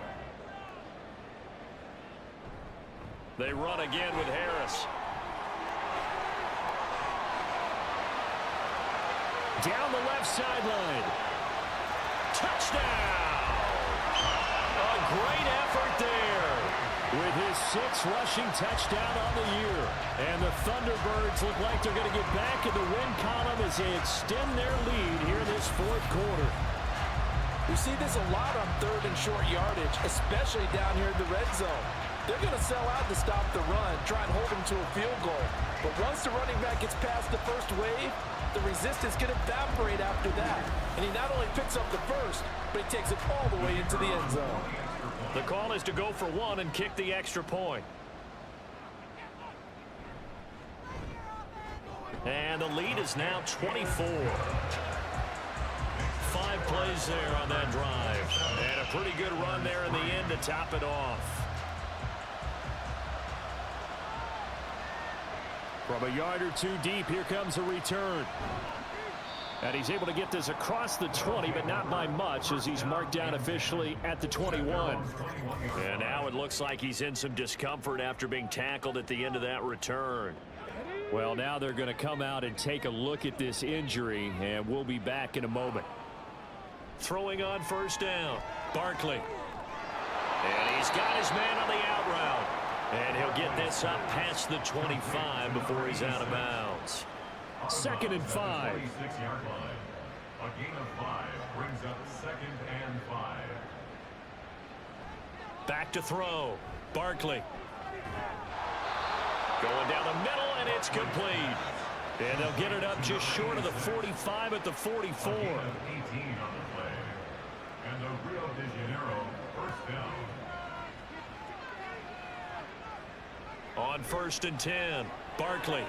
They run again with Harris. Down the left sideline. Touchdown! A great effort there. With his 6th rushing touchdown on the year. And the Thunderbirds look like they're going to get back in the win column as they extend their lead here in this 4th quarter. We see this a lot on 3rd and short yardage, especially down here in the red zone. They're going to sell out to stop the run, try and hold them to a field goal. But once the running back gets past the first wave, the resistance can evaporate after that. And he not only picks up the first, but he takes it all the way into the end zone. The call is to go for 1 and kick the extra point. And the lead is now 24. 5 plays there on that drive. And a pretty good run there in the end to top it off. From a yard or 2 deep, here comes a return. And he's able to get this across the 20, but not by much, as he's marked down officially at the 21. And now it looks like he's in some discomfort after being tackled at the end of that return. Well, now they're going to come out and take a look at this injury, and we'll be back in a moment. Throwing on first down, Barkley. And he's got his man on the out route. And he'll get this up past the 25 before he's out of bounds. 2nd and 5. 26-yard line. A gain of 5 brings up 2nd and 5. Back to throw, Barkley. Going down the middle, and it's complete. And they'll get it up just short of the 45 at the 44. A gain of 18 on the play. And the Rio de Janiero first down. On 1st and 10, Barkley.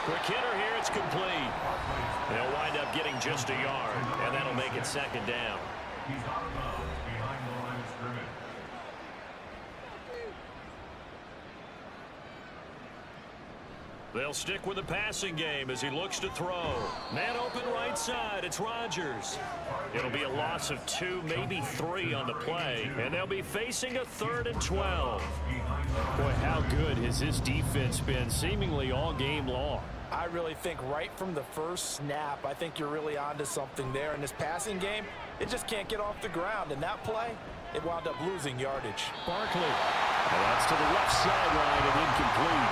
Quick hitter here, it's complete. They'll wind up getting just a yard, and that'll make it 2nd down. He's out of bounds behind the line of scrimmage. They'll stick with the passing game as he looks to throw. Man open right side, it's Rodgers. It'll be a loss of 2, maybe 3 on the play, and they'll be facing a 3rd and 12. Boy, how good has this defense been seemingly all game long? I really think right from the first snap, I think you're really onto something there. In this passing game, it just can't get off the ground. And that play, it wound up losing yardage. Barkley. Well, that's to the left sideline and incomplete.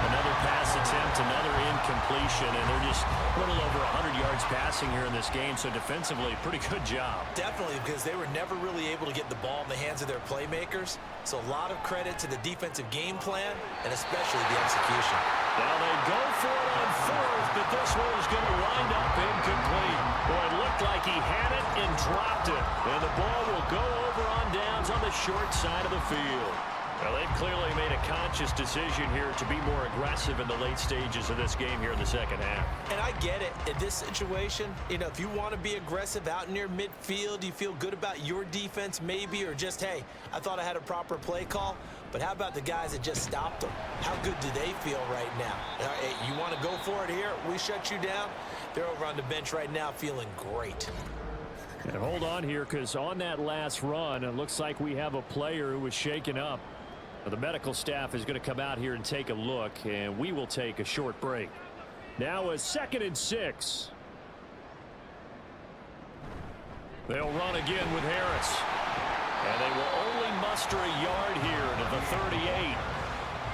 Another pass attempt, another incompletion, and they're just a little over 100 yards passing here in this game, so defensively, pretty good job. Definitely, because they were never really able to get the ball in the hands of their playmakers. So a lot of credit to the defensive game plan, and especially the execution. Now they go for it on 4th, but this one is going to wind up incomplete. Boy, it looked like he had it and dropped it, and the ball will go over on downs on the short side of the field. Well, they've clearly made a conscious decision here to be more aggressive in the late stages of this game here in the 2nd half. And I get it. In this situation, you know, if you want to be aggressive out near midfield, you feel good about your defense maybe, or just, hey, I thought I had a proper play call. But how about the guys that just stopped them? How good do they feel right now? Hey, you want to go for it here? We shut you down? They're over on the bench right now feeling great. And hold on here, because on that last run, it looks like we have a player who was shaken up. The medical staff is going to come out here and take a look, and we will take a short break. Now a 2nd and 6. They'll run again with Harris. And they will only muster a yard here to the 38.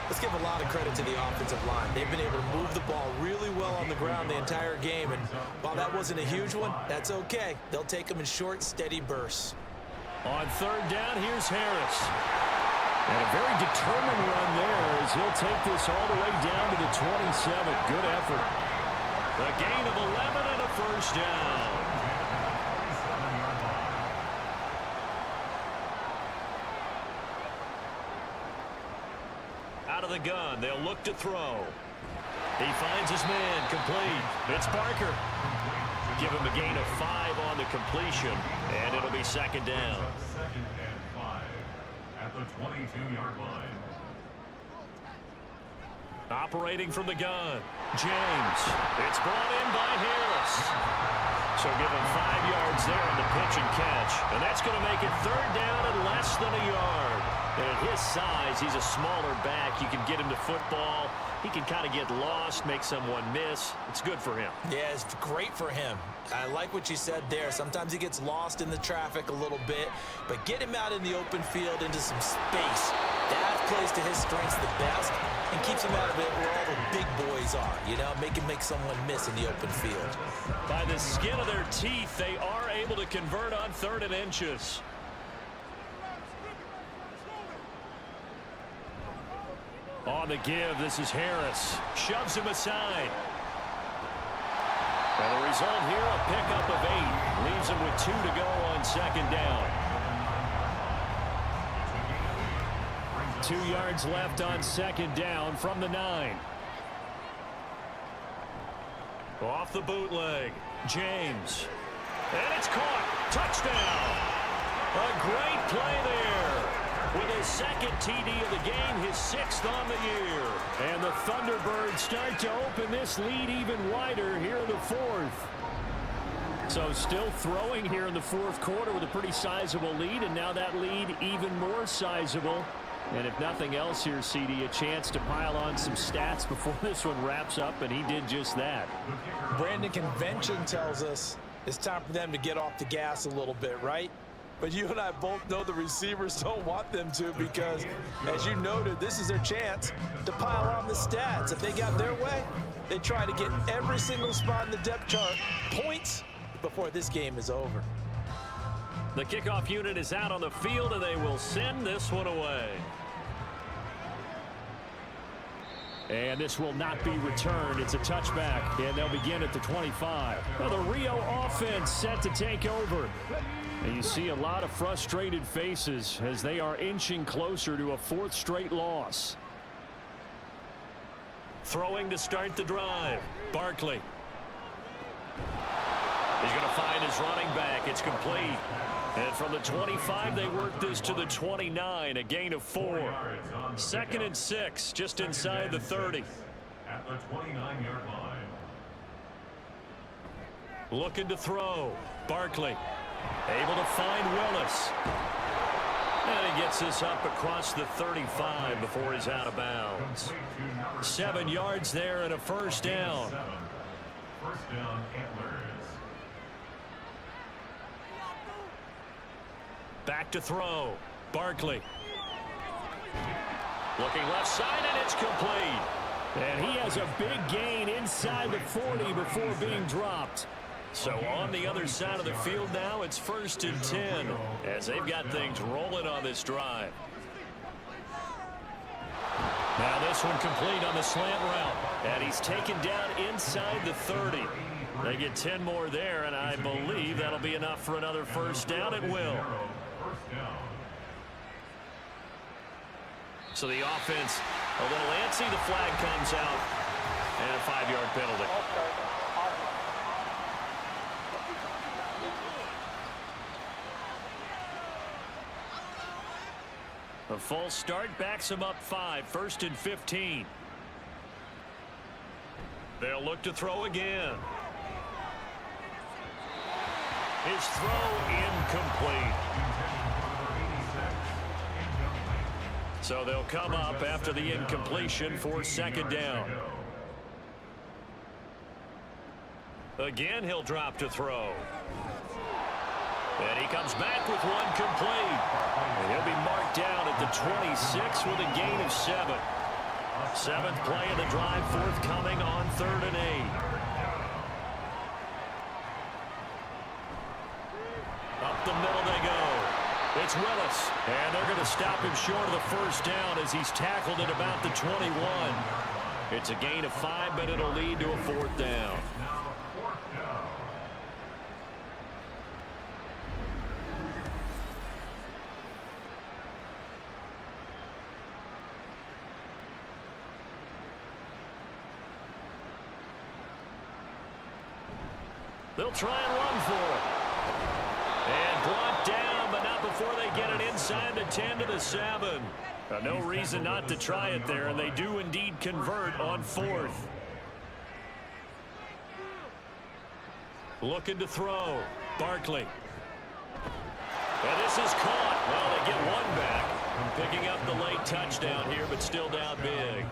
Let's give a lot of credit to the offensive line. They've been able to move the ball really well on the ground the entire game. And while that wasn't a huge one, that's okay. They'll take them in short, steady bursts. On 3rd down, here's Harris. And a very determined run there as he'll take this all the way down to the 27. Good effort. A gain of 11 and a first down. Out of the gun, they'll look to throw. He finds his man, complete. It's Barker. Give him a gain of 5 on the completion, and it'll be 2nd down. 2nd and 5 at the 22-yard line. Operating from the gun, James. It's brought in by Harris. So give him 5 yards there on the pitch and catch. And that's going to make it 3rd down and less than a yard. And at his size, he's a smaller back. You can get him to football. He can kind of get lost, make someone miss. It's good for him. Yeah, it's great for him. I like what you said there. Sometimes he gets lost in the traffic a little bit, but get him out in the open field into some space. That plays to his strengths the best and keeps him out of it where all the big boys are, you know, make someone miss in the open field. By the skin of their teeth, they are able to convert on 3rd and inches. On the give, this is Harris. Shoves him aside. And the result here, a pickup of 8. Leaves him with 2 to go on 2nd down. 2 yards left on 2nd down from the 9. Off the bootleg, James. And it's caught. Touchdown. A great play there. With a his second TD of the game, his 6th on the year. And the Thunderbirds start to open this lead even wider here in the 4th. So still throwing here in the 4th quarter with a pretty sizable lead, and now that lead even more sizable. And if nothing else here, CD, a chance to pile on some stats before this one wraps up, and he did just that. Brandon, convention tells us it's time for them to get off the gas a little bit, right? But you and I both know the receivers don't want them to because, as you noted, this is their chance to pile on the stats. If they got their way, they try to get every single spot in the depth chart points before this game is over. The kickoff unit is out on the field, and they will send this one away. And this will not be returned. It's a touchback, and they'll begin at the 25. Well, the Rio offense set to take over. And you see a lot of frustrated faces as they are inching closer to a 4th straight loss. Throwing to start the drive. Barkley. He's going to find his running back. It's complete. And from the 25, they work this to the 29, a gain of 4. 2nd and 6, just inside the 30. At the 29-yard line. Looking to throw. Barkley able to find Willis. And he gets this up across the 35 before he's out of bounds. 7 yards there and a first down. First down, Antlers. Back to throw. Barkley. Looking left side, and it's complete. And he has a big gain inside the 40 before being dropped. So on the other side of the field now, it's 1st and 10 as they've got things rolling on this drive. Now this one complete on the slant route. And he's taken down inside the 30. They get 10 more there, and I believe that'll be enough for another first down. It will. So the offense a little antsy. The flag comes out, and a 5-yard penalty. A false start backs him up 5. 1st and 15. They'll look to throw again. His throw incomplete. So they'll come up after the incompletion for 2nd down. Again, he'll drop to throw. And he comes back with one complete. And he'll be marked down at the 26 with a gain of 7. 7th play of the drive forthcoming on 3rd and 8. Up the middle they go. It's Willis. And they're going to stop him short of the first down as he's tackled at about the 21. It's a gain of 5, but it'll lead to a 4th down. They'll try and run for it. And brought down, but not before they get it inside the 10 to the 7. No reason not to try it there, and they do indeed convert on 4th. Looking to throw. Barkley. And this is caught. Well, they get one back. Picking up the late touchdown here, but still down big.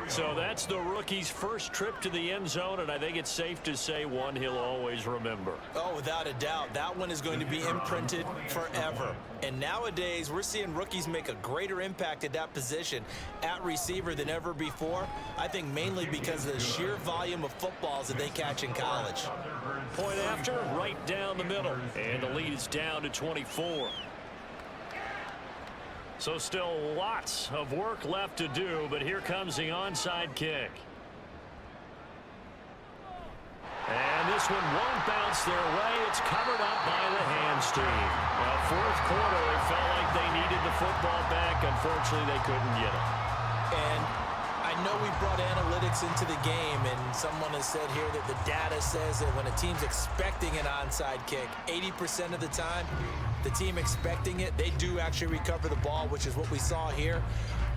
So that's the rookie's first trip to the end zone, and I think it's safe to say one he'll always remember. Oh, without a doubt. That one is going to be imprinted forever. And nowadays, we're seeing rookies make a greater impact at that position at receiver than ever before. I think mainly because of the sheer volume of footballs that they catch in college. Point after, right down the middle. And the lead is down to 24. So still lots of work left to do, but here comes the onside kick. And this one won't bounce their way. It's covered up by the hands team. Now, 4th quarter, they felt like they needed the football back. Unfortunately, they couldn't get it. And I I know we brought analytics into the game, and someone has said here that the data says that when a team's expecting an onside kick, 80% of the time, the team expecting it, they do actually recover the ball, which is what we saw here.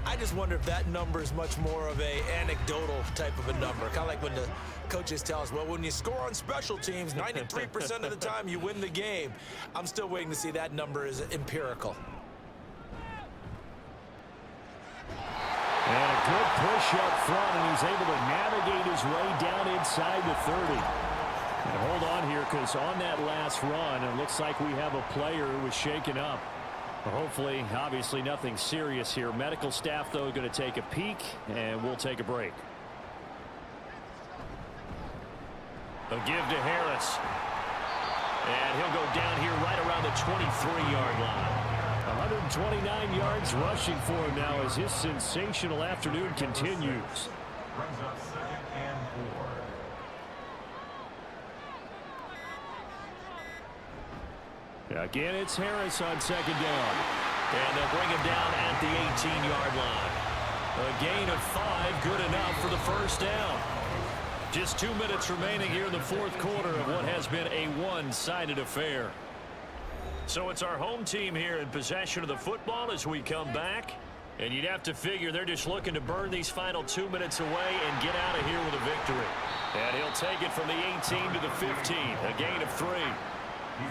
I just wonder if that number is much more of a anecdotal type of a number. Kind of like when the coaches tell us, well, when you score on special teams, 93% of the time you win the game. I'm still waiting to see that number is empirical. And a good push up front, and he's able to navigate his way down inside the 30. And hold on here, because on that last run, it looks like we have a player who was shaken up. Hopefully, obviously nothing serious here. Medical staff, though, going to take a peek, and we'll take a break. A give to Harris. And he'll go down here right around the 23-yard line. 129 yards rushing for him now as his sensational afternoon continues. Brings up 2nd and 4. Again, it's Harris on 2nd down. And they'll bring him down at the 18-yard line. A gain of 5, good enough for the first down. Just 2 minutes remaining here in the 4th quarter of what has been a one-sided affair. So it's our home team here in possession of the football as we come back. And you'd have to figure they're just looking to burn these final 2 minutes away and get out of here with a victory. And he'll take it from the 18 to the 15, a gain of 3.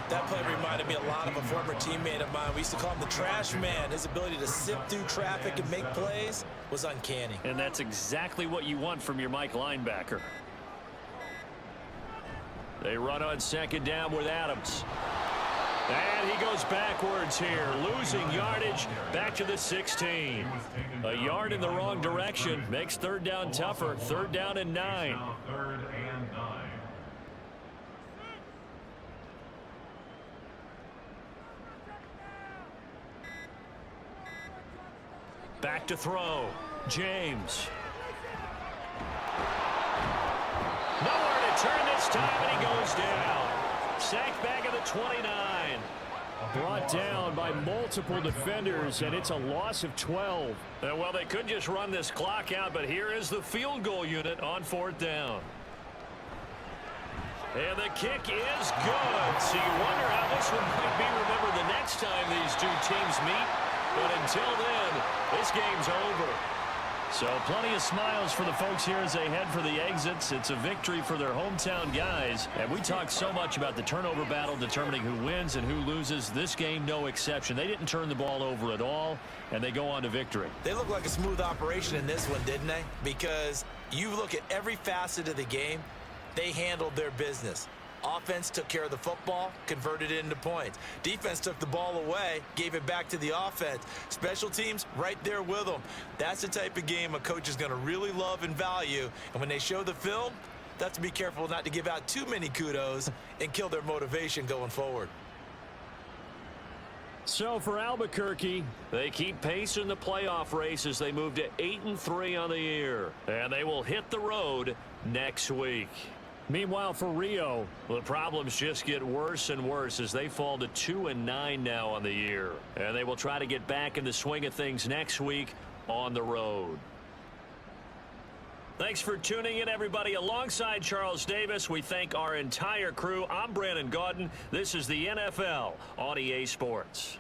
That play reminded me a lot of a former teammate of mine. We used to call him the trash man. His ability to sift through traffic and make plays was uncanny. And that's exactly what you want from your Mike linebacker. They run on 2nd down with Adams. And he goes backwards here, losing yardage back to the 16. A yard in the wrong direction makes 3rd down tougher. 3rd down and 9. Now 3rd and 9. Back to throw. James. Nowhere to turn this time, and he goes down. Sacked back at the 29. Brought down by multiple defenders, and it's a loss of 12. Well, they could just run this clock out, but here is the field goal unit on 4th down. And the kick is good. So you wonder how this one might be remembered the next time these two teams meet. But until then, this game's over. So plenty of smiles for the folks here as they head for the exits. It's a victory for their hometown guys. And we talk so much about the turnover battle determining who wins and who loses. This game, no exception. They didn't turn the ball over at all, and they go on to victory. They look like a smooth operation in this one, didn't they? Because you look at every facet of the game, they handled their business. Offense took care of the football, converted it into points. Defense took the ball away, gave it back to the offense. Special teams, right there with them. That's the type of game a coach is going to really love and value. And when they show the film, they have to be careful not to give out too many kudos and kill their motivation going forward. So for Albuquerque, they keep pace in the playoff race as they move to 8-3 on the year. And they will hit the road next week. Meanwhile, for Rio, the problems just get worse and worse as they fall to 2-9 now on the year. And they will try to get back in the swing of things next week on the road. Thanks for tuning in, everybody. Alongside Charles Davis, we thank our entire crew. I'm Brandon Gaudin. This is the NFL on EA Sports.